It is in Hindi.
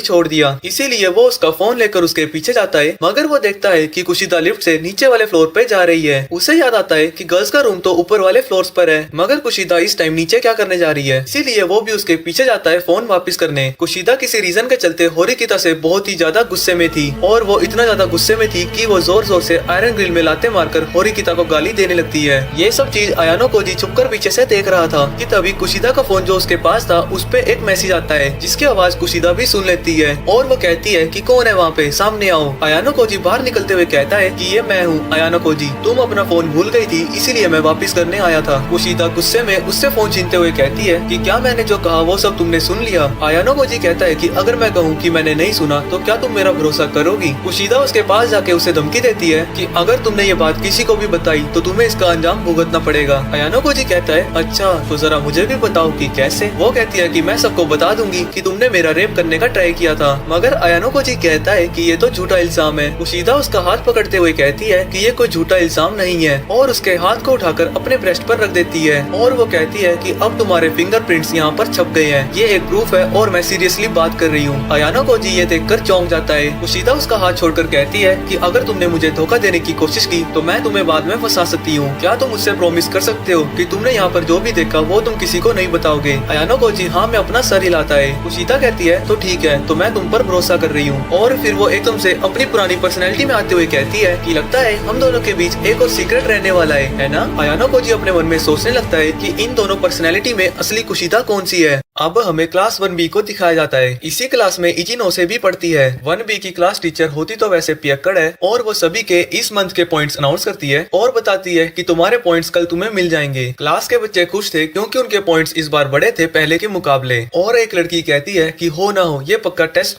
छोड़ दिया। इसीलिए वो उसका फोन लेकर उसके पीछे जाता है, मगर वो देखता है कि कुशिदा लिफ्ट से नीचे वाले फ्लोर पे जा रही है। उसे याद आता है कि गर्ल्स का रूम तो ऊपर वाले फ्लोर्स पर है, मगर कुशिदा इस टाइम नीचे क्या करने जा रही है। इसीलिए वो भी उसके पीछे जाता है फोन वापस करने। कुशिदा किसी रीजन के चलते होरिकिता से बहुत ही ज्यादा गुस्से में थी, और वो इतना ज्यादा गुस्से में थी कि वो जोर जोर से आयरन ग्रिल में लाते मारकर होरिकिता को गाली देने लगती है। ये सब चीज आयानो कोजी छुपकर पीछे से देख रहा था कि तभी कुशिदा का फोन जो उसके पास था उस पे एक मैसेज आता है, जिसकी आवाज कुशिदा भी सुन लेती है, और वो कहती है कि कौन है वहाँ पे, सामने आओ। आयानो कोजी बाहर निकलते हुए कहता है कि ये मैं हूँ आयानो कोजी, तुम अपना फोन भूल गई थी इसीलिए मैं वापस करने आया था। कुशिदा गुस्से में उससे फोन छीनते हुए कहती है कि क्या मैंने जो कहा वो सब तुमने सुन लिया। आयानो कोजी कहता है कि अगर मैं कहूँ कि मैंने नहीं सुना तो क्या तुम मेरा भरोसा करोगी। कुशिदा उसके पास जाके उसे धमकी देती है कि अगर तुमने ये बात किसी को भी बताई तो तुम्हें इसका अंजाम भुगतना पड़ेगा। आयानो कोजी कहता है अच्छा तो जरा मुझे भी बताओ कि कैसे। वो कहती है कि मैं सबको बता दूंगी कि तुमने मेरा रेप करने का ट्राई किया था, मगर आयानो कोजी कहता है कि ये तो झूठा इल्जाम है। कुशिदा उसका हाथ पकड़ते हुए कहती है कि ये कोई झूठा इल्जाम नहीं है, और उसके हाथ को उठाकर अपने ब्रेस्ट पर रख देती है, और वो कहती है कि अब तुम्हारे फिंगरप्रिंट्स यहाँ पर छप गए हैं, ये एक प्रूफ है और मैं सीरियसली बात कर रही हूँ। आयानो कोजी ये देखकर चौंक जाता है। कुशिदा उसका हाथ छोड़कर कहती है कि अगर तुमने मुझे धोखा देने की कोशिश की तो मैं तुम्हें बाद में फंसा सकती हूँ। क्या तुम मुझसे प्रॉमिस कर सकते हो कि तुमने यहाँ पर जो भी देखा वो तुम किसी को नहीं बताओगे। आयानो कोजी हाँ में अपना सर हिलाता है। कुशिदा कहती है तो ठीक है, तो मैं तुम पर भरोसा कर रही हूँ। और फिर वो एकदम से अपनी पुरानी पर्सनैलिटी में आते हुए कहती है कि लगता है हम दोनों के बीच एक और सीक्रेट रहने वाला है ना। आयानो कोजी अपने मन में सोचने लगता है कि इन दोनों पर्सनैलिटी में असली कुशिदा कौन सी है। अब हमें क्लास 1B को दिखाया जाता है। इसी क्लास में इचिनोसे भी पढ़ती है। 1B की क्लास टीचर होती तो वैसे पियक्कड़ है, और वो सभी के इस मंथ के पॉइंट्स अनाउंस करती है और बताती है कि तुम्हारे पॉइंट्स कल तुम्हें मिल जाएंगे। क्लास के बच्चे खुश थे क्योंकि उनके पॉइंट्स इस बार बड़े थे पहले के मुकाबले। और एक लड़की कहती है कि हो ना हो ये पक्का टेस्ट